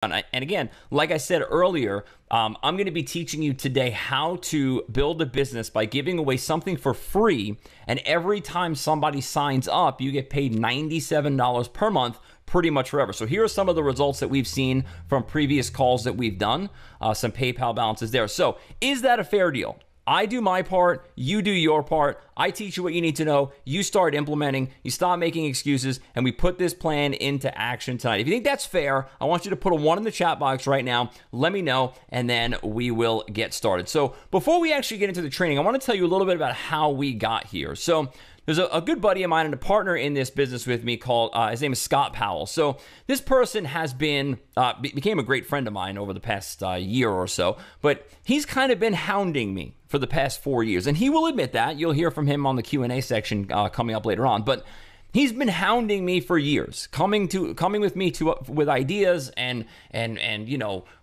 And again, like I said earlier, I'm going to be teaching you today how to build a business by giving away something for free. And every time somebody signs up, you get paid $97 per month, pretty much forever. So here are some of the results that we've seen from previous calls that we've done, some PayPal balances there. So is that a fair deal? I do my part, you do your part. I teach you what you need to know. You start implementing, you stop making excuses, and we put this plan into action tonight. If you think that's fair, I want you to put a 1 in the chat box right now. Let me know, and then we will get started. So before we actually get into the training, I want to tell you a little bit about how we got here. So there's a good buddy of mine and a partner in this business with me called, his name is Scott Powell. So this person has became a great friend of mine over the past year or so, but he's kind of been hounding me for the past 4 years. And he will admit that. You'll hear from him on the Q&A section coming up later on. But he's been hounding me for years, coming with me with ideas and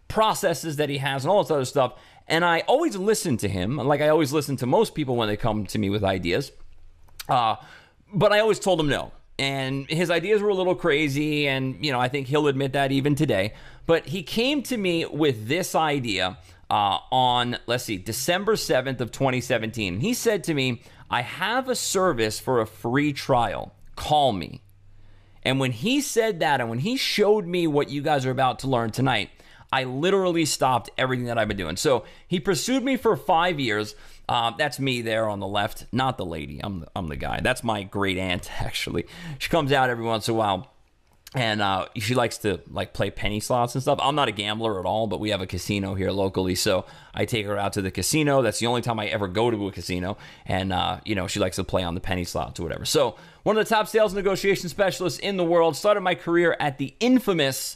processes that he has and all this other stuff. And I always listen to him, like I always listen to most people when they come to me with ideas. But I always told him no. And his ideas were a little crazy, and I think he'll admit that even today. But he came to me with this idea on, December 7th of 2017. He said to me, I have a service for a free trial. Call me. And when he said that, and when he showed me what you guys are about to learn tonight, I literally stopped everything that I've been doing. So he pursued me for 5 years. That's me there on the left, not the lady. I'm the guy. That's my great aunt, actually. She comes out every once in a while, and she likes to play penny slots and stuff. I'm not a gambler at all, but we have a casino here locally, so I take her out to the casino. That's the only time I ever go to a casino, and she likes to play on the penny slots or whatever. So one of the top sales negotiation specialists in the world. Started my career at the infamous.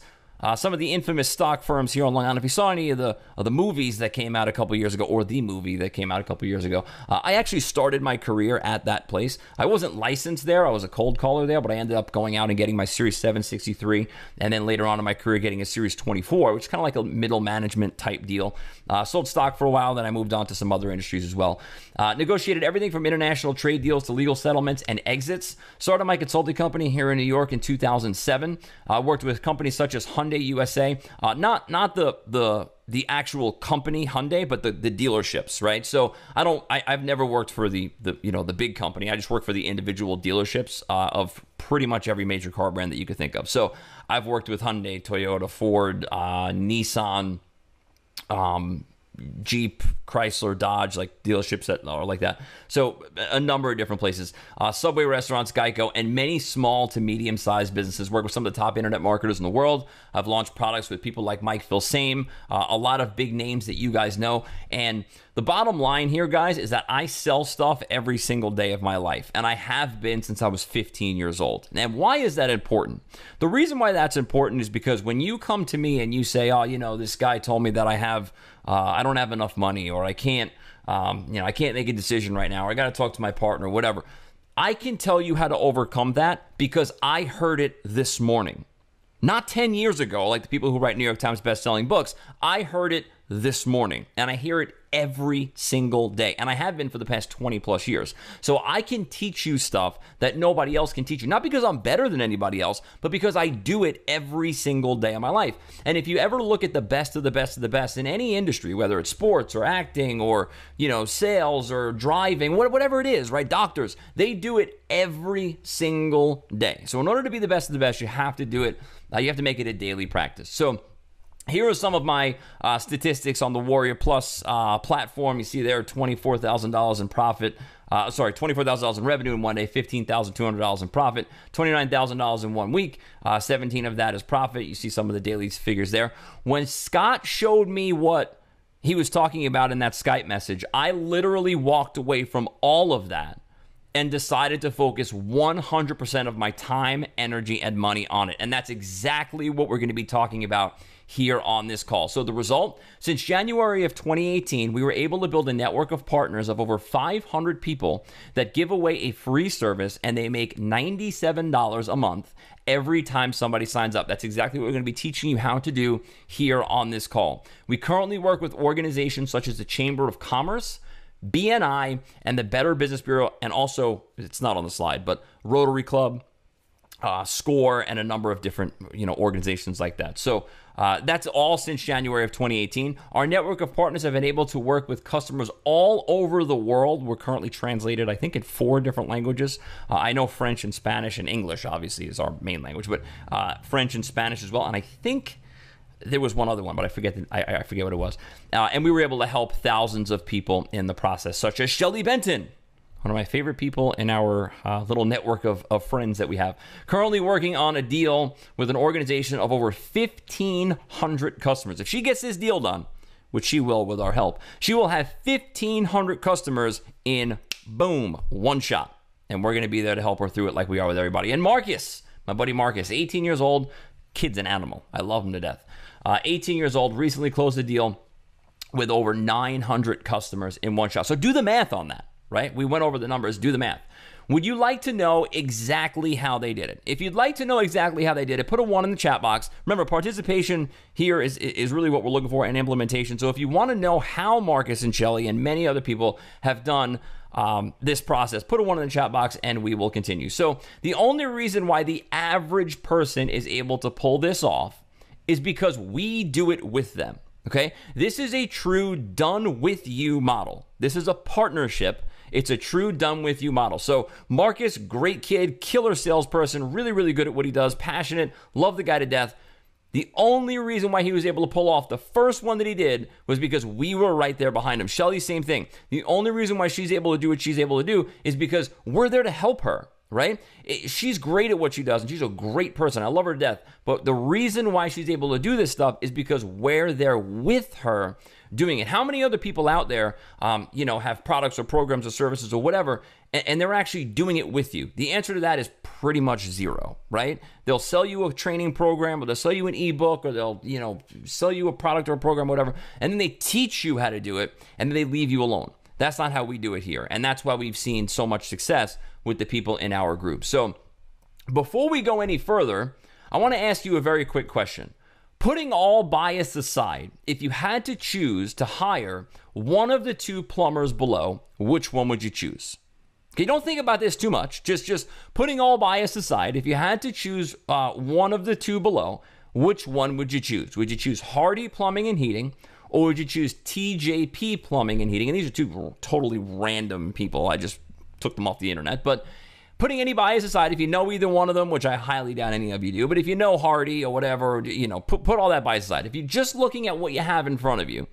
Some of the infamous stock firms here on Long Island. If you saw any of the movies that came out a couple years ago, or the movie that came out a couple years ago, I actually started my career at that place. I wasn't licensed there. I was a cold caller there, but I ended up going out and getting my Series 763, and then later on in my career getting a Series 24, which is kind of like a middle management type deal. Sold stock for a while, then I moved on to some other industries as well. Negotiated everything from international trade deals to legal settlements and exits. Started my consulting company here in New York in 2007. Worked with companies such as Hyundai USA, not the actual company Hyundai, but the dealerships, right? So I've never worked for the big company. I just work for the individual dealerships of pretty much every major car brand that you could think of. So I've worked with Hyundai, Toyota, Ford, Nissan, Jeep, Chrysler, Dodge, like dealerships that are like that. So a number of different places. Subway restaurants, Geico, and many small to medium-sized businesses. Work with some of the top internet marketers in the world. I've launched products with people like Mike Filsaime, a lot of big names that you guys know. And the bottom line here, guys, is that I sell stuff every single day of my life. And I have been since I was 15 years old. And why is that important? The reason why that's important is because when you come to me and you say, this guy told me that I don't have enough money, or I can't make a decision right now, or I got to talk to my partner, whatever. I can tell you how to overcome that because I heard it this morning. Not 10 years ago, like the people who write New York Times best-selling books. I heard it this morning, and I hear it every single day, and I have been for the past 20 plus years. So I can teach you stuff that nobody else can teach you, not because I'm better than anybody else, but because I do it every single day of my life. And if you ever look at the best of the best of the best in any industry, whether it's sports or acting or sales or driving, whatever it is, right? Doctors, they do it every single day. So in order to be the best of the best, you have to do it. You have to make it a daily practice. So here are some of my statistics on the Warrior Plus platform. You see there, $24,000 in profit. $24,000 in revenue in one day, $15,200 in profit, $29,000 in 1 week, 17 of that is profit. You see some of the daily figures there. When Scott showed me what he was talking about in that Skype message, I literally walked away from all of that and decided to focus 100% of my time, energy, and money on it. And that's exactly what we're going to be talking about here on this call. So the result, since January of 2018, we were able to build a network of partners of over 500 people that give away a free service, and they make $97 a month every time somebody signs up. That's exactly what we're going to be teaching you how to do here on this call. We currently work with organizations such as the Chamber of Commerce, BNI, and the Better Business Bureau, and also, it's not on the slide, but Rotary Club, Score, and a number of different organizations like that. So that's all since January of 2018. Our network of partners have been able to work with customers all over the world. We're currently translated, I think, in 4 different languages. I know French and Spanish and English, obviously, is our main language, but French and Spanish as well. And I think there was one other one, but I forget what it was. And we were able to help thousands of people in the process, such as Shelly Benton, one of my favorite people in our little network of friends that we have. Currently working on a deal with an organization of over 1,500 customers. If she gets this deal done, which she will with our help, she will have 1,500 customers in, boom, one shot. And we're going to be there to help her through it like we are with everybody. And Marcus, my buddy Marcus, 18 years old, kid's an animal. I love him to death. 18 years old, recently closed a deal with over 900 customers in one shot. So do the math on that. Right? We went over the numbers. Do the math. Would you like to know exactly how they did it? If you'd like to know exactly how they did it, put a 1 in the chat box. Remember, participation here is really what we're looking for, and implementation. So if you want to know how Marcus and Shelly and many other people have done this process, put a 1 in the chat box and we will continue. So the only reason why the average person is able to pull this off is because we do it with them. Okay? This is a true done with you model. This is a partnership. It's a true done with you model. So Marcus, great kid, killer salesperson, really, really good at what he does, passionate, love the guy to death. The only reason why he was able to pull off the first one that he did was because we were right there behind him. Shelly, same thing. The only reason why she's able to do what she's able to do is because we're there to help her, right? She's great at what she does, and she's a great person. I love her to death. But the reason why she's able to do this stuff is because we're there with her doing it. How many other people out there, have products or programs or services or whatever, and they're actually doing it with you? The answer to that is pretty much zero, right? They'll sell you a training program, or they'll sell you an ebook, or they'll, sell you a product or a program, or whatever, and then they teach you how to do it, and then they leave you alone. That's not how we do it here, and that's why we've seen so much success with the people in our group. So before we go any further, I want to ask you a very quick question. Putting all bias aside, if you had to choose to hire one of the 2 plumbers below, which one would you choose? Okay, don't think about this too much. Just putting all bias aside, if you had to choose one of the 2 below, which one would you choose? Would you choose Hardy Plumbing and Heating, or would you choose TJP Plumbing and Heating? And these are 2 totally random people. I just took them off the internet, but putting any bias aside, if you know either one of them, which I highly doubt any of you do, but if you know Hardy or whatever, put all that bias aside. If you're just looking at what you have in front of you,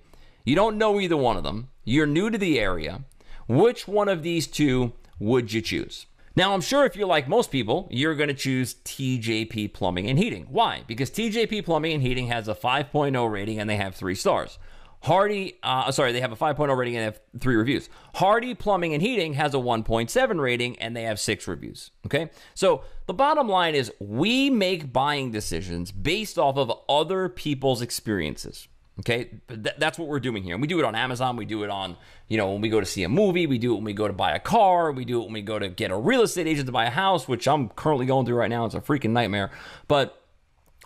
you don't know either one of them, you're new to the area, which one of these 2 would you choose? Now, I'm sure if you're like most people, you're going to choose TJP Plumbing and Heating. Why? Because TJP Plumbing and Heating has a 5.0 rating and they have 3 stars. They have a 5.0 rating and they have 3 reviews. Hardy Plumbing and Heating has a 1.7 rating and they have 6 reviews. Okay? So the bottom line is we make buying decisions based off of other people's experiences. Okay? That's what we're doing here. And we do it on Amazon. We do it on, when we go to see a movie. We do it when we go to buy a car. We do it when we go to get a real estate agent to buy a house, which I'm currently going through right now. It's a freaking nightmare. But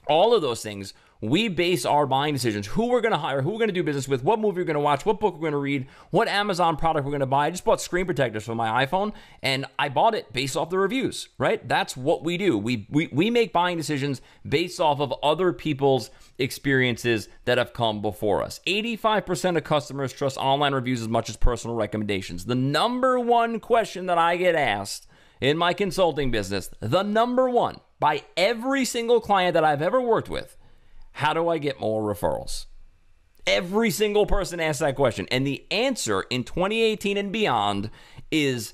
all of those things, we base our buying decisions, who we're going to hire, who we're going to do business with, what movie we're going to watch, what book we're going to read, what Amazon product we're going to buy. I just bought screen protectors for my iPhone, and I bought it based off the reviews, right? That's what we do. We make buying decisions based off of other people's experiences that have come before us. 85% of customers trust online reviews as much as personal recommendations. The number one question that I get asked in my consulting business, the number one by every single client that I've ever worked with, how do I get more referrals? Every single person asks that question. And the answer in 2018 and beyond is,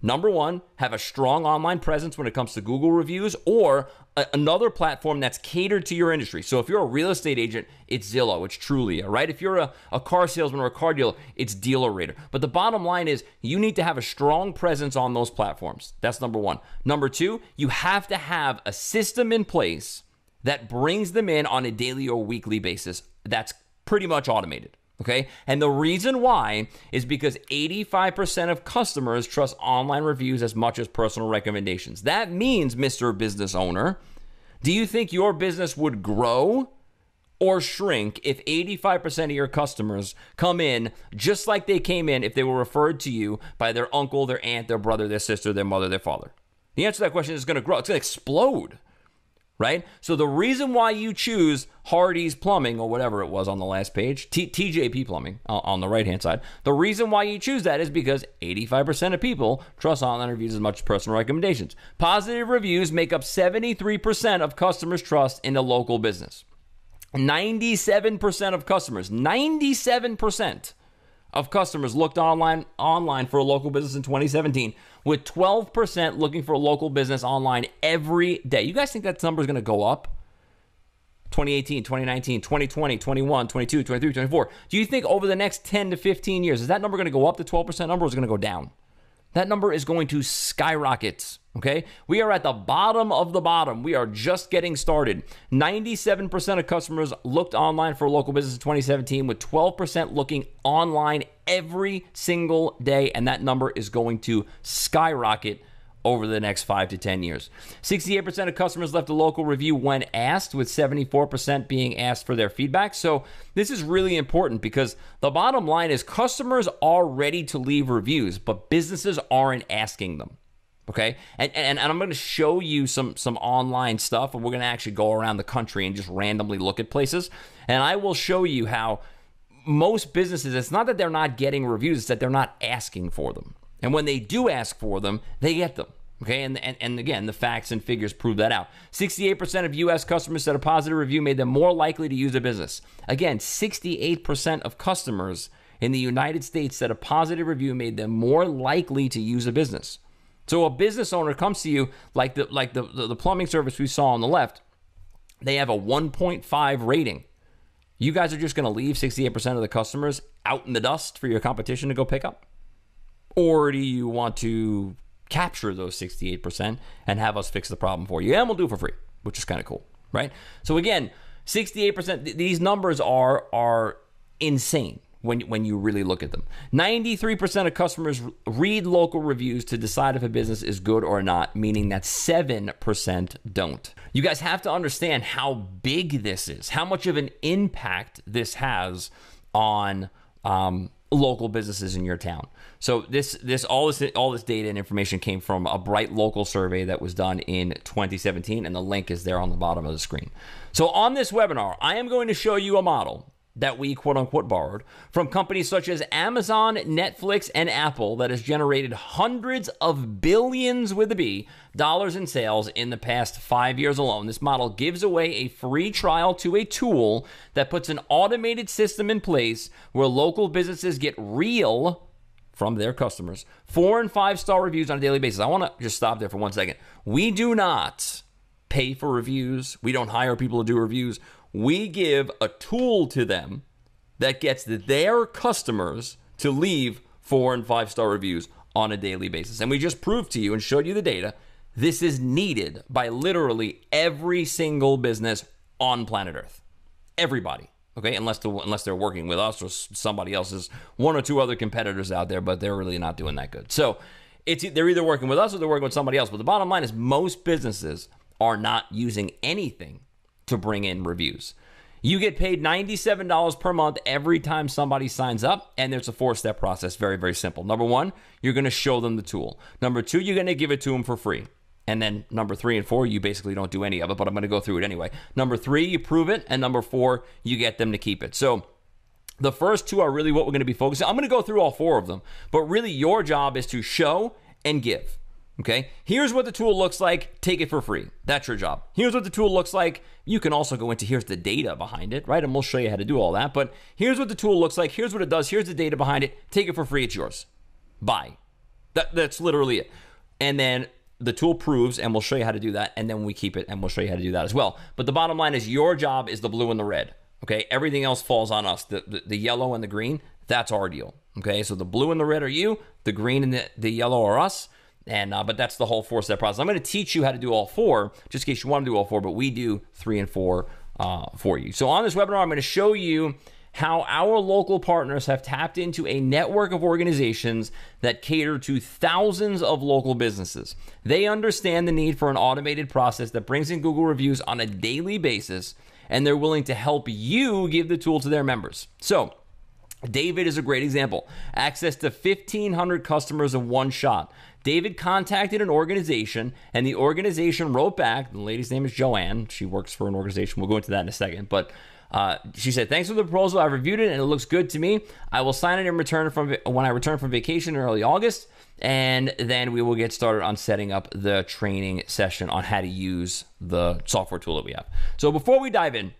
number one, have a strong online presence when it comes to Google reviews, or another platform that's catered to your industry. So if you're a real estate agent, it's Zillow, it's Trulia, right? If you're a car salesman or a car dealer, it's DealerRater. But the bottom line is you need to have a strong presence on those platforms. That's number one. Number 2, you have to have a system in place that brings them in on a daily or weekly basis. That's pretty much automated, okay? And the reason why is because 85% of customers trust online reviews as much as personal recommendations. That means, Mr. Business Owner, do you think your business would grow or shrink if 85% of your customers come in just like they came in if they were referred to you by their uncle, their aunt, their brother, their sister, their mother, their father? The answer to that question is going to grow. It's going to explode, right? So the reason why you choose Hardy's Plumbing or whatever it was on the last page, TJP Plumbing on the right-hand side, the reason why you choose that is because 85% of people trust online reviews as much as personal recommendations. Positive reviews make up 73% of customers' trust in a local business. 97% of customers, 97% of customers looked online for a local business in 2017, with 12% looking for a local business online every day. You guys think that number is going to go up? 2018, 2019, 2020, 21, 22, 23, 24. Do you think over the next 10 to 15 years, is that number going to go up, the 12% number, or is it going to go down? That number is going to skyrocket, okay? We are at the bottom of the bottom. We are just getting started. 97% of customers looked online for a local business in 2017, with 12% looking online every single day, and that number is going to skyrocket over the next 5 to 10 years. 68% of customers left a local review when asked, with 74% being asked for their feedback. So this is really important because the bottom line is customers are ready to leave reviews, but businesses aren't asking them. Okay, and I'm going to show you some online stuff, and we're going to actually go around the country and just randomly look at places, and I will show you how most businesses, it's not that they're not getting reviews, it's that they're not asking for them. And when they do ask for them, they get them. Okay, and again, the facts and figures prove that out. 68% of U.S. customers said a positive review made them more likely to use a business. Again, 68% of customers in the United States said a positive review made them more likely to use a business. So a business owner comes to you, like the plumbing service we saw on the left, they have a 1.5 rating. You guys are just going to leave 68% of the customers out in the dust for your competition to go pick up? Or do you want to capture those 68% and have us fix the problem for you? And we'll do it for free, which is kind of cool, right? So again, 68%, these numbers are insane when you really look at them. 93% of customers read local reviews to decide if a business is good or not, meaning that 7% don't. You guys have to understand how big this is, how much of an impact this has on local businesses in your town. So all this data and information came from a Bright Local survey that was done in 2017, and the link is there on the bottom of the screen. So on this webinar, I am going to show you a model that we quote unquote borrowed from companies such as Amazon, Netflix, and Apple that has generated hundreds of billions with a B dollars in sales in the past 5 years alone. This model gives away a free trial to a tool that puts an automated system in place where local businesses get real from their customers 4- and 5-star reviews on a daily basis. I want to just stop there for 1 second. We do not pay for reviews. We don't hire people to do reviews. We give a tool to them that gets their customers to leave 4- and 5-star reviews on a daily basis. And we just proved to you and showed you the data. This is needed by literally every single business on planet Earth. Everybody. Okay, unless they're working with us or somebody else's, 1 or 2 other competitors out there, but they're really not doing that good. So they're either working with us or they're working with somebody else. But the bottom line is most businesses are not using anything to bring in reviews. You get paid $97 per month every time somebody signs up, and there's a 4-step process. Very, very simple. Number 1, you're going to show them the tool. Number 2, you're going to give it to them for free. And then number 3 and 4, you basically don't do any of it, but I'm going to go through it anyway. Number 3, you prove it. And number 4, you get them to keep it. So the first 2 are really what we're going to be focusing on. I'm going to go through all 4 of them, but really your job is to show and give. Okay, here's what the tool looks like. Take it for free. That's your job. Here's what the tool looks like. You can also go into here's the data behind it, right? And we'll show you how to do all that. But here's what the tool looks like. Here's what it does. Here's the data behind it. Take it for free. It's yours. Buy. That's literally it. And then the tool proves, and we'll show you how to do that. And then we keep it, and we'll show you how to do that as well. But the bottom line is your job is the blue and the red. Okay, everything else falls on us. The yellow and the green, that's our deal. Okay, so the blue and the red are you. The green and the yellow are us. And but that's the whole 4-step process. I'm going to teach you how to do all 4, just in case you want to do all 4, but we do 3 and 4 for you. So on this webinar, I'm going to show you how our local partners have tapped into a network of organizations that cater to thousands of local businesses. They understand the need for an automated process that brings in Google reviews on a daily basis, and they're willing to help you give the tool to their members. So David is a great example. Access to 1,500 customers in one shot. David contacted an organization, and the organization wrote back. The lady's name is Joanne. She works for an organization. We'll go into that in a second. But she said, thanks for the proposal. I've reviewed it, and it looks good to me. I will sign it in return when I return from vacation in early August, and then we will get started on setting up the training session on how to use the software tool that we have. So before we dive in,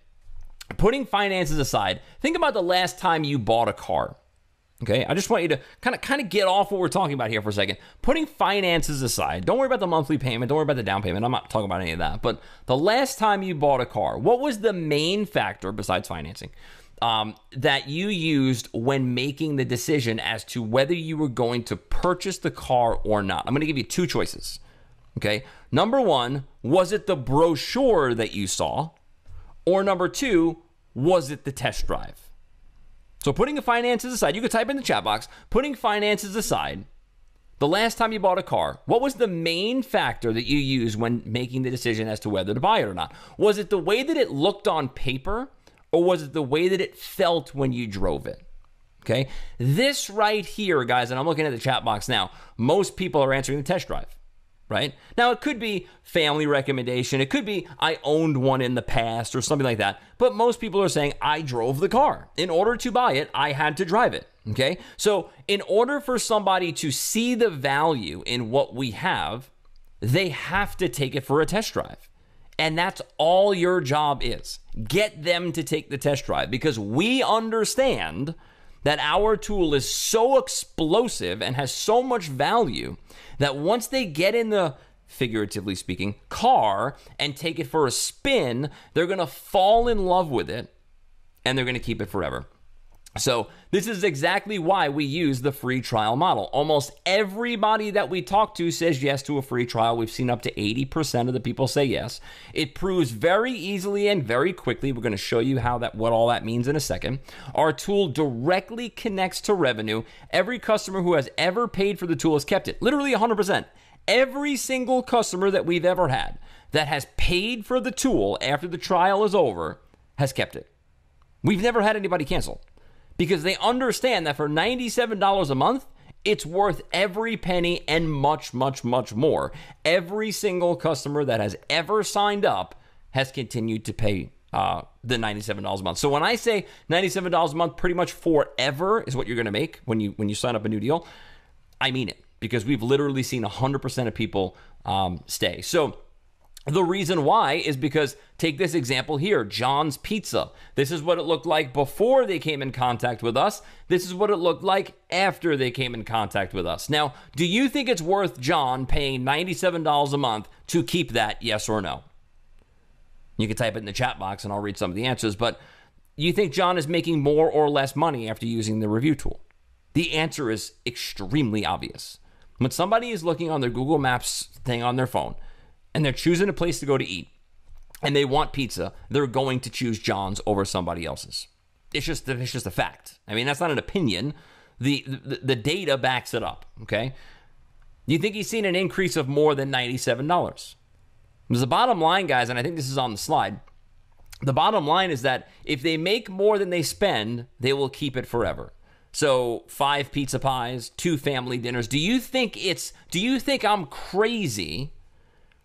putting finances aside, think about the last time you bought a car. Okay, I just want you to kind of get off what we're talking about here for a second. Putting finances aside, don't worry about the monthly payment, don't worry about the down payment. I'm not talking about any of that. But the last time you bought a car, what was the main factor besides financing that you used when making the decision as to whether you were going to purchase the car or not? I'm going to give you two choices. Okay, number one, was it the brochure that you saw? Or number two, was it the test drive? So putting the finances aside, you could type in the chat box, putting finances aside, the last time you bought a car, what was the main factor that you used when making the decision as to whether to buy it or not? Was it the way that it looked on paper, or was it the way that it felt when you drove it? Okay, this right here, guys, and I'm looking at the chat box now, most people are answering the test drive. Right? Now, it could be family recommendation. It could be I owned one in the past or something like that. But most people are saying I drove the car. In order to buy it, I had to drive it. Okay? So in order for somebody to see the value in what we have, they have to take it for a test drive. And that's all your job is. Get them to take the test drive, because we understand that our tool is so explosive and has so much value that once they get in the, figuratively speaking, car and take it for a spin, they're going to fall in love with it and they're going to keep it forever. So this is exactly why we use the free trial model. Almost everybody that we talk to says yes to a free trial. We've seen up to 80% of the people say yes. It proves very easily and very quickly. We're going to show you what all that means in a second. Our tool directly connects to revenue. Every customer who has ever paid for the tool has kept it. Literally 100%. Every single customer that we've ever had that has paid for the tool after the trial is over has kept it. We've never had anybody cancel, because they understand that for $97 a month, it's worth every penny and much, much, much more. Every single customer that has ever signed up has continued to pay the $97 a month. So when I say $97 a month, pretty much forever is what you're going to make when you sign up a new deal, I mean it, because we've literally seen 100% of people stay. So the reason why is because, take this example here, John's Pizza. This is what it looked like before they came in contact with us. This is what it looked like after they came in contact with us. Now, do you think it's worth John paying $97 a month to keep that, yes or no? You can type it in the chat box and I'll read some of the answers, but you think John is making more or less money after using the review tool? The answer is extremely obvious. When somebody is looking on their Google Maps thing on their phone, and they're choosing a place to go to eat, and they want pizza, they're going to choose John's over somebody else's. It's just a fact. I mean, that's not an opinion. The data backs it up, okay? You think he's seen an increase of more than $97? Because the bottom line, guys, and I think this is on the slide, the bottom line is that if they make more than they spend, they will keep it forever. So 5 pizza pies, 2 family dinners. Do you think I'm crazy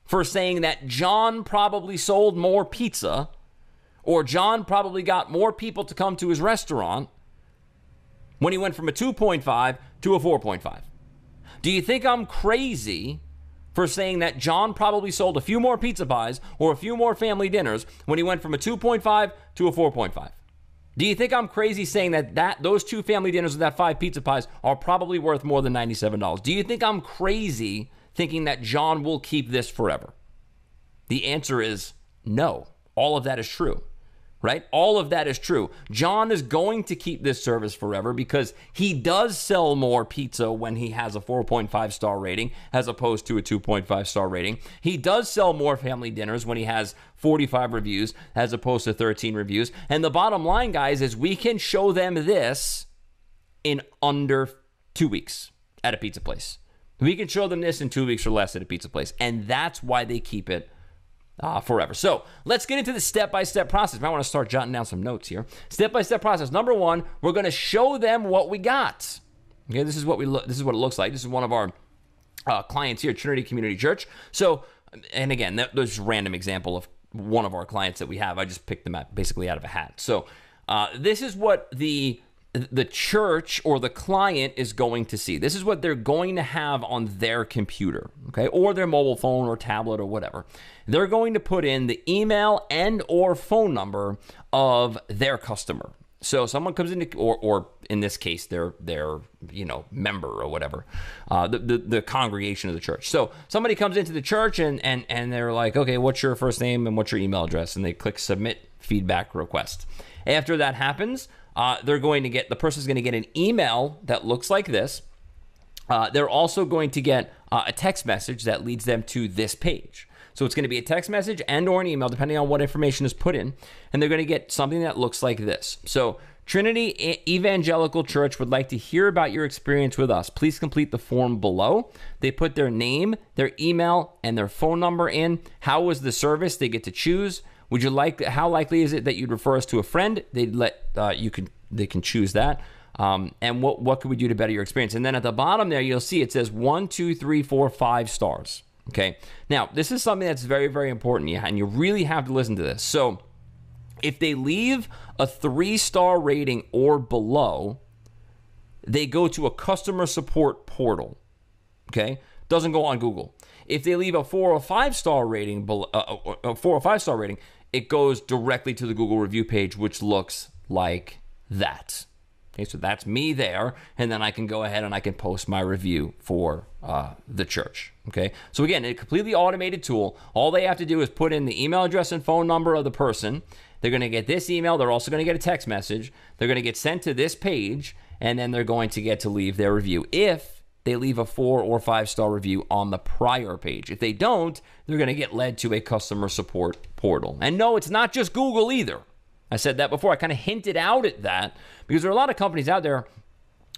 for saying that John probably sold more pizza, or John probably got more people to come to his restaurant when he went from a 2.5 to a 4.5? Do you think I'm crazy for saying that John probably sold a few more pizza pies or a few more family dinners when he went from a 2.5 to a 4.5? Do you think I'm crazy saying that those 2 family dinners with that 5 pizza pies are probably worth more than $97? Do you think I'm crazy thinking that John will keep this forever? The answer is no. All of that is true, right? All of that is true. John is going to keep this service forever because he does sell more pizza when he has a 4.5 star rating as opposed to a 2.5 star rating. He does sell more family dinners when he has 45 reviews as opposed to 13 reviews. And the bottom line, guys, is we can show them this in under 2 weeks at a pizza place. We can show them this in 2 weeks or less at a pizza place, and that's why they keep it forever. So let's get into the step-by-step process. I want to start jotting down some notes here. Step-by-step process. Number one, we're going to show them what we got. Okay, this is what it looks like. This is one of our clients here at Trinity Community Church. So, and again, there's a random example of one of our clients that we have. I just picked them basically out of a hat. So this is what the church or the client is going to see. This is what they're going to have on their computer, okay, or their mobile phone or tablet or whatever. They're going to put in the email and or phone number of their customer. So someone comes in, or in this case, their member or whatever, the congregation of the church. So somebody comes into the church and they're like, okay, what's your first name and what's your email address? And they click submit feedback request. After that happens, the person's going to get an email that looks like this. They're also going to get a text message that leads them to this page. So it's going to be a text message and or an email, depending on what information is put in. And they're going to get something that looks like this. So Trinity Evangelical Church would like to hear about your experience with us. Please complete the form below. They put their name, their email, and their phone number in. How was the service? They get to choose. How likely is it that you'd refer us to a friend? They can choose that. And what could we do to better your experience? And then at the bottom there, you'll see it says 1, 2, 3, 4, 5 stars. Okay. Now, this is something that's very, very important, and you really have to listen to this. So if they leave a 3-star rating or below, they go to a customer support portal. Okay. Doesn't go on Google. If they leave a 4 or 5-star rating, it goes directly to the Google review page, which looks like that. Okay, so that's me there, and then I can go ahead and I can post my review for the church. Okay, so again, a completely automated tool. All they have to do is put in the email address and phone number of the person. They're going to get this email. They're also going to get a text message. They're going to get sent to this page, and then they're going to get to leave their review if they leave a 4 or 5-star review on the prior page. If they don't, they're going to get led to a customer support portal. And no, it's not just Google either. I said that before. I kind of hinted out at that because there are a lot of companies out there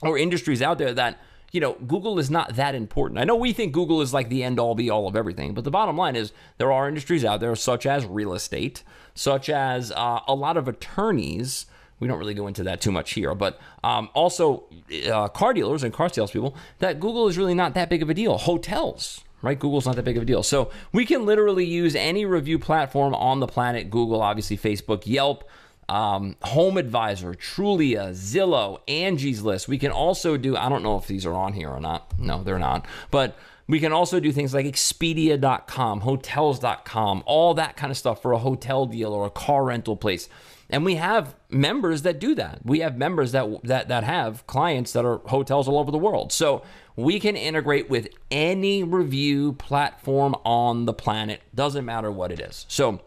or industries out there that, Google is not that important. I know we think Google is like the end-all, be-all of everything, but the bottom line is there are industries out there such as real estate, such as a lot of attorneys. We don't really go into that too much here, but also car dealers and car salespeople, that Google is really not that big of a deal. Hotels, right? Google's not that big of a deal. So we can literally use any review platform on the planet. Google, obviously, Facebook, Yelp, Home Advisor, Trulia, Zillow, Angie's List. We can also do, I don't know if these are on here or not. No, they're not. But we can also do things like Expedia.com, Hotels.com, all that kind of stuff for a hotel deal or a car rental place. And we have members that do that. We have members that have clients that are hotels all over the world. So we can integrate with any review platform on the planet. Doesn't matter what it is. So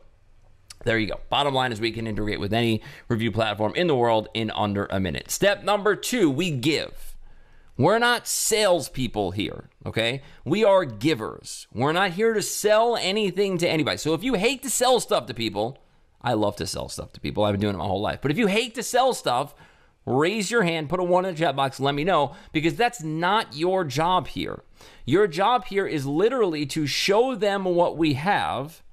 there you go. Bottom line is we can integrate with any review platform in the world in under a minute. Step number 2, we give. We're not salespeople here, okay? We are givers. We're not here to sell anything to anybody. So if you hate to sell stuff to people, I love to sell stuff to people. I've been doing it my whole life. But if you hate to sell stuff, raise your hand, put a 1 in the chat box, let me know, because that's not your job here. Your job here is literally to show them what we have,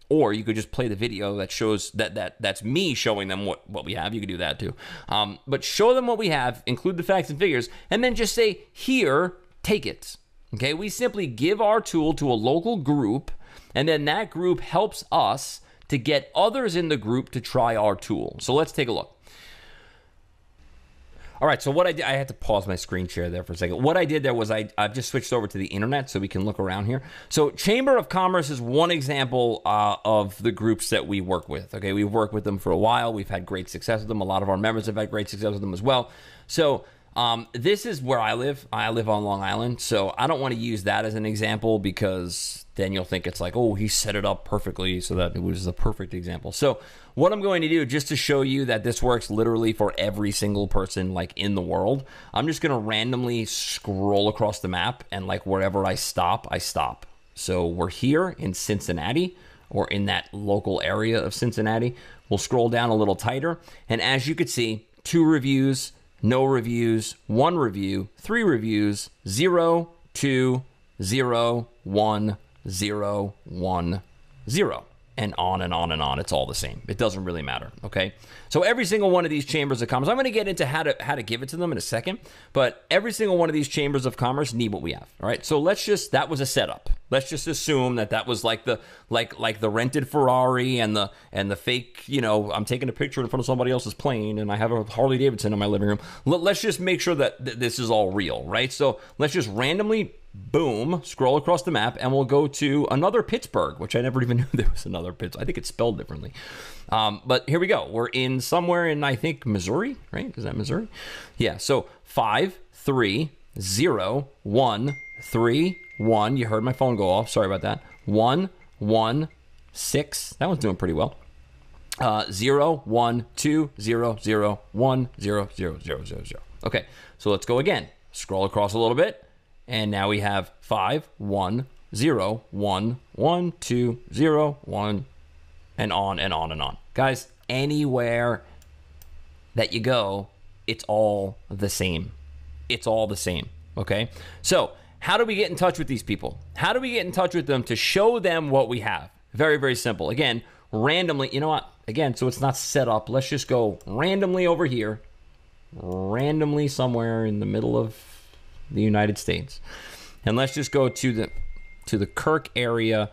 or you could just play the video that shows that's me showing them what we have. You could do that too. But show them what we have, include the facts and figures, and then just say, here, take it. Okay, we simply give our tool to a local group, and then that group helps us to get others in the group to try our tool. So let's take a look. All right, so what I did, I had to pause my screen share there for a second. What I did there was I've just switched over to the internet so we can look around here. So Chamber of Commerce is one example of the groups that we work with. Okay, we've worked with them for a while. We've had great success with them. A lot of our members have had great success with them as well. So this is where I live. I live on Long Island, so I don't want to use that as an example because then you'll think it's like, oh, he set it up perfectly so that it was a perfect example. So what I'm going to do, just to show you that this works literally for every single person like in the world, I'm just going to randomly scroll across the map, and like wherever I stop, I stop. So we're here in Cincinnati, or in that local area of Cincinnati. We'll scroll down a little tighter, and as you could see, 2 reviews, no reviews, 1 review, 3 reviews, 0, 2, 0, 1, 0, 1, 0. and on and on and on. It's all the same. It doesn't really matter, okay? So every single one of these chambers of commerce, I'm going to get into how to give it to them in a second, but every single one of these chambers of commerce need what we have, all right? So that was a setup. Let's just assume that was like the rented Ferrari and the fake, I'm taking a picture in front of somebody else's plane and I have a Harley Davidson in my living room. Let's just make sure that this is all real, right? So let's just randomly, boom, scroll across the map and we'll go to another Pittsburgh, which I never even knew there was another Pittsburgh. I think it's spelled differently. But here we go. We're in somewhere in, I think, Missouri, right? Is that Missouri? Yeah. So 5, 3, 0, 1, 3, 1. You heard my phone go off. Sorry about that. 1, 1, 6. That one's doing pretty well. 0, 1, 2, 0, 0, 1, 0, 0, 0, 0, 0. Okay. So let's go again. Scroll across a little bit. And now we have 5, 1, 0, 1, 1, 2, 0, 1, and on and on and on. Guys, anywhere that you go, it's all the same. It's all the same, okay? So how do we get in touch with these people? How do we get in touch with them to show them what we have? Very, very simple. Again, randomly, you know what? Again, so it's not set up. Let's just go randomly over here, randomly somewhere in the middle of the United States. And let's just go to the Kirk area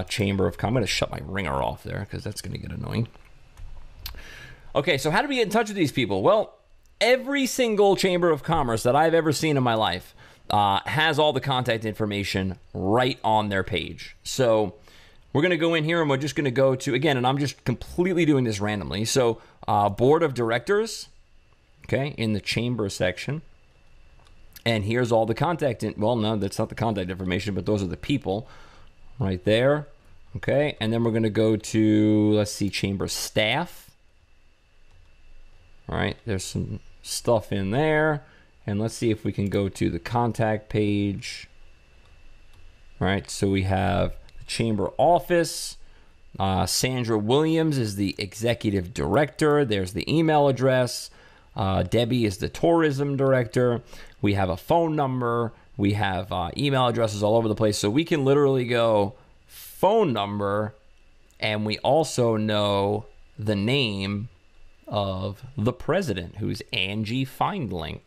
chamber of commerce. I'm going to shut my ringer off there because that's going to get annoying. Okay, so how do we get in touch with these people? Well, every single chamber of commerce that I've ever seen in my life has all the contact information right on their page. So we're going to go in here and we're just going to go to, again, and I'm just completely doing this randomly. So board of directors, okay, in the chamber section. And here's all the contact. Well, no, that's not the contact information, but those are the people right there. Okay, and then we're going to go to, let's see, chamber staff. All right, there's some stuff in there. And let's see if we can go to the contact page. All right, so we have the chamber office. Sandra Williams is the executive director. There's the email address. Debbie is the tourism director. We have a phone number. We have email addresses all over the place. So we can literally go phone number, and we also know the name of the president, who's Angie Feindling,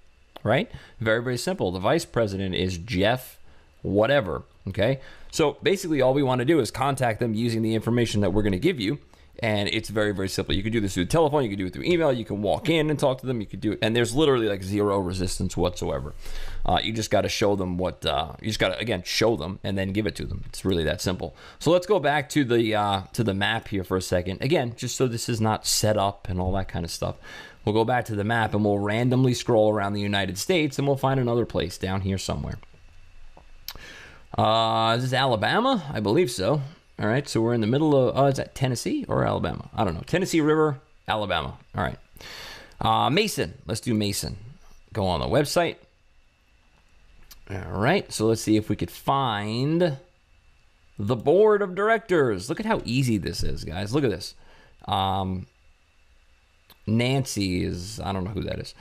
right? Very, very simple. The vice president is Jeff whatever, okay? So basically all we want to do is contact them using the information that we're going to give you. And it's very, very simple. You can do this through the telephone. You can do it through email. You can walk in and talk to them. You can do it. And there's literally like zero resistance whatsoever. You just got to show them what, you just got to, again, show them and then give it to them. It's really that simple. So let's go back to the map here for a second. Again, just so this is not set up and all that kind of stuff. We'll go back to the map and we'll randomly scroll around the United States and we'll find another place down here somewhere. Is this Alabama? I believe so. All right, so we're in the middle of, is that Tennessee or Alabama? I don't know. Tennessee River, Alabama. All right. Mason. Let's do Mason. Go on the website. All right, so let's see if we could find the board of directors. Look at how easy this is, guys. Look at this. Nancy is, I don't know who that is.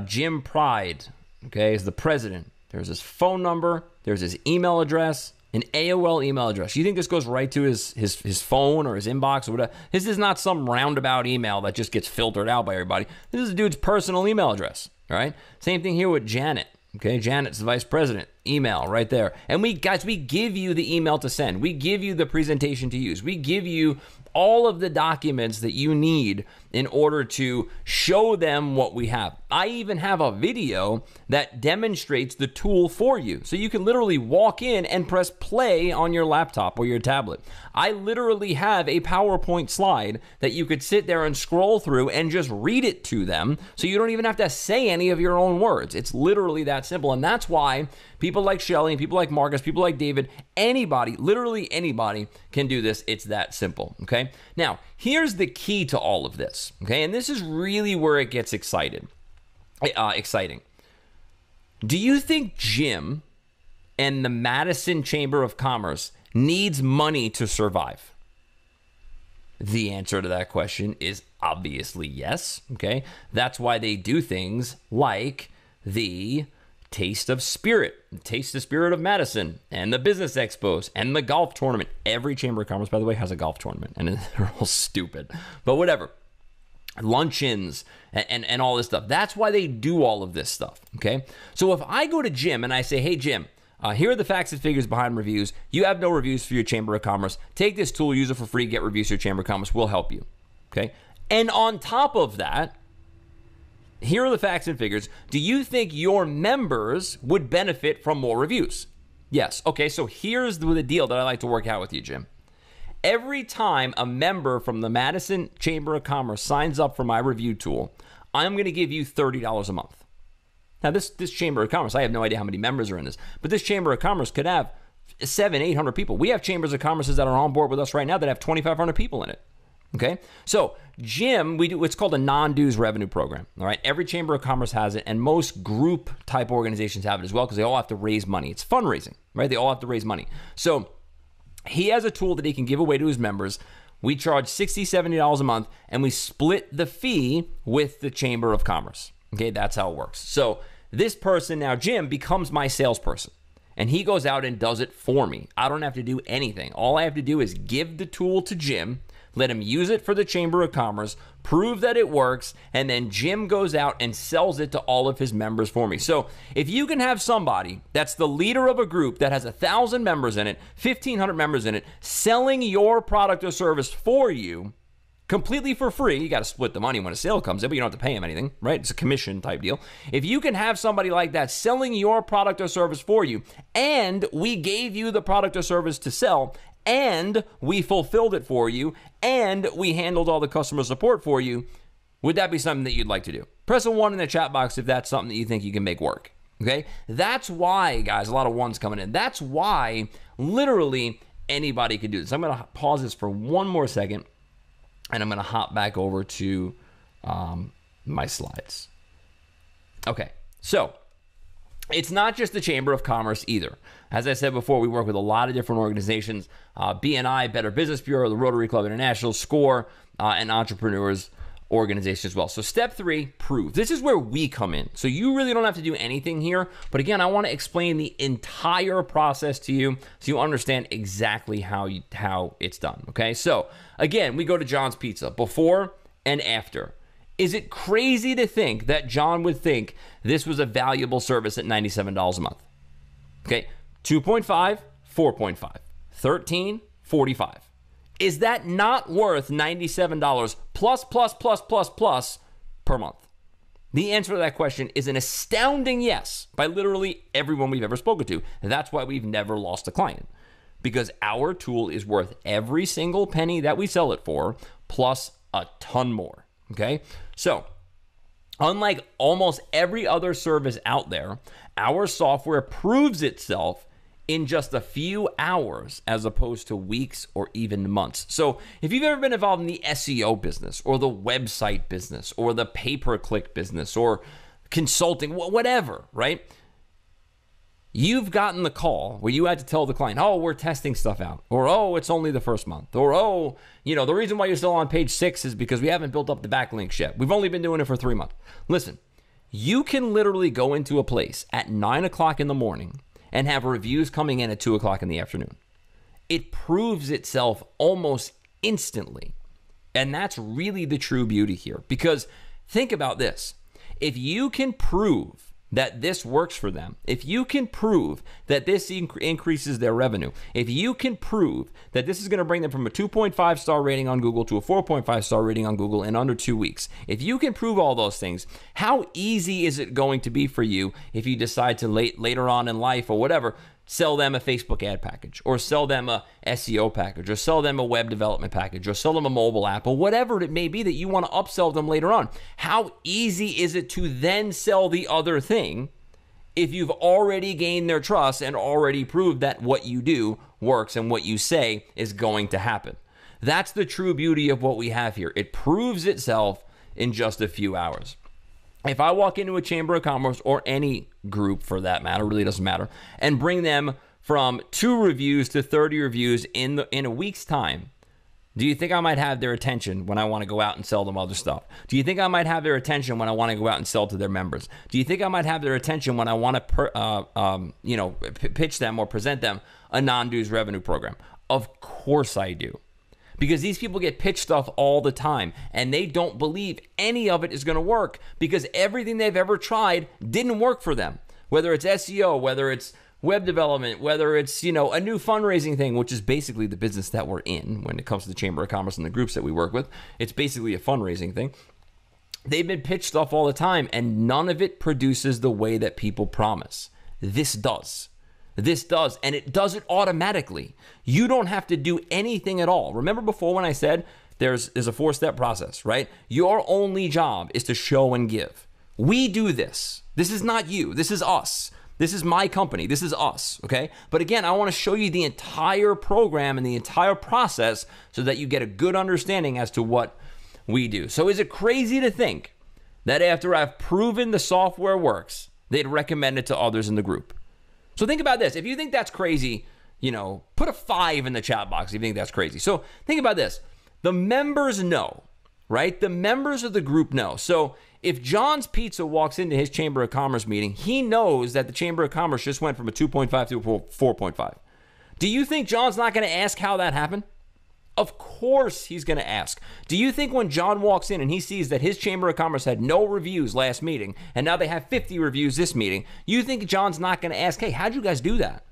Jim Pride, okay, is the president. There's his phone number. There's his email address. An AOL email address. You think this goes right to his phone or his inbox or whatever? This is not some roundabout email that just gets filtered out by everybody. This is a dude's personal email address. All right. Same thing here with Janet. Okay, Janet's the vice president. Email right there. And we give you the email to send. We give you the presentation to use. We give you all of the documents that you need in order to show them what we have. I even have a video that demonstrates the tool for you. So you can literally walk in and press play on your laptop or your tablet. I literally have a PowerPoint slide that you could sit there and scroll through and just read it to them. So you don't even have to say any of your own words. It's literally that simple. And that's why people like Shelly, people like Marcus, people like David, anybody, literally anybody can do this. It's that simple, okay? Now, here's the key to all of this, okay? And this is really where it gets exciting. Do you think Jim and the Madison Chamber of Commerce needs money to survive? The answer to that question is obviously yes, okay? That's why they do things like the Taste of Spirit, Taste the Spirit of Madison, and the Business Expos, and the golf tournament. Every Chamber of Commerce, by the way, has a golf tournament, and they're all stupid, but whatever. Luncheons and all this stuff. That's why they do all of this stuff, okay? So if I go to Jim and I say, hey, Jim, here are the facts and figures behind reviews. You have no reviews for your Chamber of Commerce. Take this tool, use it for free, get reviews for your Chamber of Commerce. We'll help you, okay? And on top of that, here are the facts and figures. Do you think your members would benefit from more reviews? Yes. Okay, so here's the deal that I like to work out with you, Jim. Every time a member from the Madison Chamber of Commerce signs up for my review tool, I'm going to give you $30 a month. Now, this Chamber of Commerce, I have no idea how many members are in this, but this Chamber of Commerce could have 700-800 people. We have Chambers of Commerces that are on board with us right now that have 2,500 people in it. Okay, so Jim, we do what's called a non-dues revenue program. All right, every Chamber of Commerce has it, and most group type organizations have it as well because they all have to raise money. It's fundraising, right? They all have to raise money. So he has a tool that he can give away to his members. We charge $60, $70 a month, and we split the fee with the Chamber of Commerce. Okay, that's how it works. So this person now, Jim, becomes my salesperson, and he goes out and does it for me. I don't have to do anything. All I have to do is give the tool to Jim, let him use it for the Chamber of Commerce, prove that it works, and then Jim goes out and sells it to all of his members for me. So if you can have somebody that's the leader of a group that has 1,000 members in it, 1,500 members in it, selling your product or service for you completely for free, you got to split the money when a sale comes in, but you don't have to pay him anything, right? It's a commission type deal. If you can have somebody like that selling your product or service for you, and we gave you the product or service to sell, and we fulfilled it for you, and we handled all the customer support for you, would that be something that you'd like to do? Press a 1 in the chat box if that's something that you think you can make work, okay? That's why, guys, a lot of ones coming in. That's why literally anybody could do this. I'm going to pause this for one more second, and I'm going to hop back over to my slides. Okay, so it's not just the Chamber of Commerce either. As I said before, we work with a lot of different organizations, BNI, Better Business Bureau, the Rotary Club International, SCORE, and entrepreneurs organization as well. So step 3, prove. This is where we come in. So you really don't have to do anything here. But again, I want to explain the entire process to you so you understand exactly how it's done. Okay, so again, we go to John's Pizza before and after. Is it crazy to think that John would think this was a valuable service at $97 a month? Okay, 2.5, 4.5, 13, 45. Is that not worth $97 plus per month? The answer to that question is an astounding yes by literally everyone we've ever spoken to. And that's why we've never lost a client, because our tool is worth every single penny that we sell it for, plus a ton more. Okay, so unlike almost every other service out there, our software proves itself in just a few hours as opposed to weeks or even months. So if you've ever been involved in the SEO business or the website business or the pay-per-click business or consulting, whatever, right? You've gotten the call where you had to tell the client, oh, we're testing stuff out, or oh, it's only the first month, or oh, the reason why you're still on page 6 is because we haven't built up the backlinks yet. We've only been doing it for 3 months. Listen, you can literally go into a place at 9 o'clock in the morning and have reviews coming in at 2 o'clock in the afternoon. It proves itself almost instantly. And that's really the true beauty here. Because think about this. If you can prove that this works for them, if you can prove that this increases their revenue, if you can prove that this is going to bring them from a 2.5 star rating on Google to a 4.5 star rating on Google in under 2 weeks, if you can prove all those things, how easy is it going to be for you if you decide to later on in life or whatever, sell them a Facebook ad package, or sell them a SEO package, or sell them a web development package, or sell them a mobile app, or whatever it may be that you want to upsell them later on? How easy is it to then sell the other thing if you've already gained their trust and already proved that what you do works and what you say is going to happen? That's the true beauty of what we have here. It proves itself in just a few hours. If I walk into a Chamber of Commerce, or any group for that matter, really doesn't matter, and bring them from 2 reviews to 30 reviews in a week's time, Do you think I might have their attention when I want to go out and sell them other stuff? Do you think I might have their attention when I want to go out and sell to their members? Do you think I might have their attention when I want to, pitch them or present them a non-dues revenue program? Of course I do. Because these people get pitched stuff all the time, and they don't believe any of it is going to work because everything they've ever tried didn't work for them. Whether it's SEO, whether it's web development, whether it's, a new fundraising thing, which is basically the business that we're in when it comes to the Chamber of Commerce and the groups that we work with. It's basically a fundraising thing. They've been pitched stuff all the time, and none of it produces the way that people promise. This does. This does, and it does it automatically. You don't have to do anything at all. Remember before when I said there's a 4-step process, right? Your only job is to show and give. We do this. This is not you. This is us. This is my company. This is us, okay? But again, I want to show you the entire program and the entire process so that you get a good understanding as to what we do. So is it crazy to think that after I've proven the software works, they'd recommend it to others in the group? So think about this. If you think that's crazy, put a 5 in the chat box if you think that's crazy. So think about this. The members know, right? The members of the group know. So if John's Pizza walks into his Chamber of Commerce meeting, he knows that the Chamber of Commerce just went from a 2.5 to a 4.5. Do you think John's not going to ask how that happened? Of course he's going to ask. Do you think when John walks in and he sees that his Chamber of Commerce had no reviews last meeting and now they have 50 reviews this meeting, you think John's not going to ask, hey, how'd you guys do that?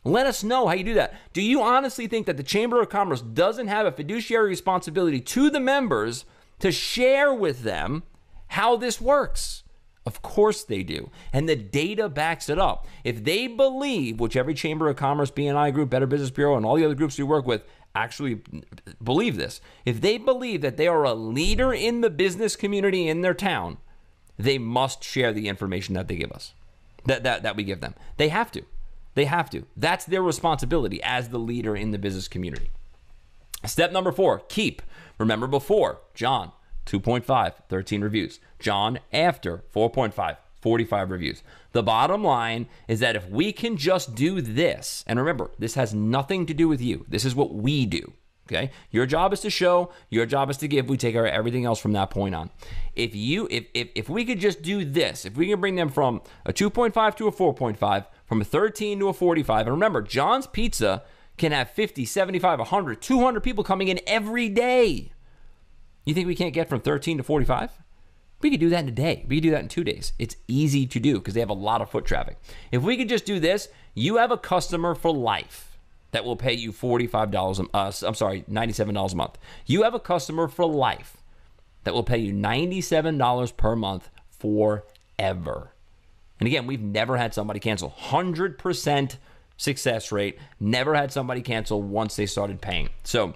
Let us know how you do that. Do you honestly think that the Chamber of Commerce doesn't have a fiduciary responsibility to the members to share with them how this works? Of course they do. And the data backs it up. If they believe, which every Chamber of Commerce, BNI Group, Better Business Bureau, and all the other groups we work with actually believe this, if they believe that they are a leader in the business community in their town, they must share the information that they give us, that we give them. They have to. They have to. That's their responsibility as the leader in the business community. Step number 4, keep. Remember before, John, 2.5, 13 reviews. John, after, 4.5, 45 reviews. The bottom line is that if we can just do this, and remember, this has nothing to do with you. This is what we do, okay? Your job is to show, your job is to give. We take care of everything else from that point on. If we could just do this, if we can bring them from a 2.5 to a 4.5, from a 13 to a 45, and remember, John's Pizza can have 50, 75, 100, 200 people coming in every day. You think we can't get from 13 to 45? We could do that in a day. We could do that in 2 days. It's easy to do because they have a lot of foot traffic. If we could just do this, you have a customer for life that will pay you $97 a month. You have a customer for life that will pay you $97 per month forever. And again, we've never had somebody cancel. 100% success rate. Never had somebody cancel once they started paying. So,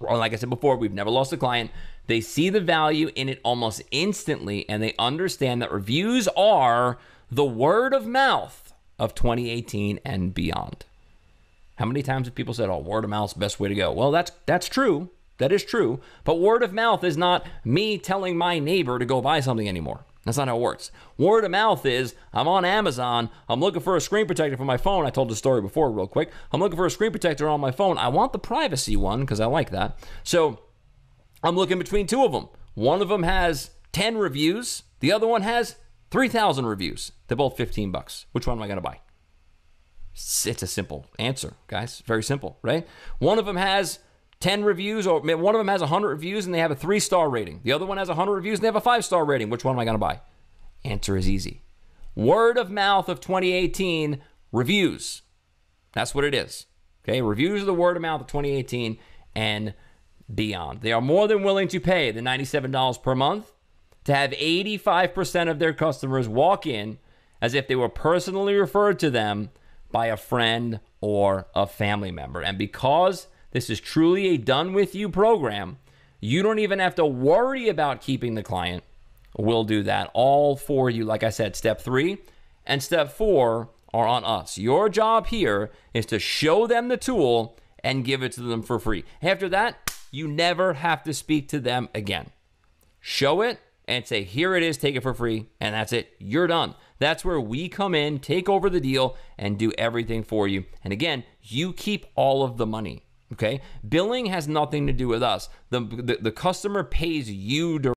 like I said before, we've never lost a client. They see the value in it almost instantly, and they understand that reviews are the word of mouth of 2018 and beyond. How many times have people said, oh, word of mouth is the best way to go? Well, that's true. That is true. But word of mouth is not me telling my neighbor to go buy something anymore. That's not how it works. Word of mouth is, I'm on Amazon, I'm looking for a screen protector for my phone. I told the story before real quick. I'm looking for a screen protector on my phone. I want the privacy one because I like that. So I'm looking between 2 of them. One of them has 10 reviews. The other one has 3,000 reviews. They're both $15. Which one am I going to buy? It's a simple answer, guys. Very simple, right? One of them has 10 reviews, or one of them has 100 reviews and they have a 3-star rating. The other one has 100 reviews and they have a 5-star rating. Which one am I going to buy? Answer is easy. Word of mouth of 2018, reviews. That's what it is. Okay, reviews are the word of mouth of 2018 and beyond. They are more than willing to pay the $97 per month to have 85% of their customers walk in as if they were personally referred to them by a friend or a family member. And because this is truly a done-with-you program, you don't even have to worry about keeping the client. We'll do that all for you. Like I said, step 3 and step 4 are on us. Your job here is to show them the tool and give it to them for free. After that, you never have to speak to them again. Show it and say, here it is, take it for free, and that's it. You're done. That's where we come in, take over the deal, and do everything for you. And again, you keep all of the money. Okay, billing has nothing to do with us. The customer pays you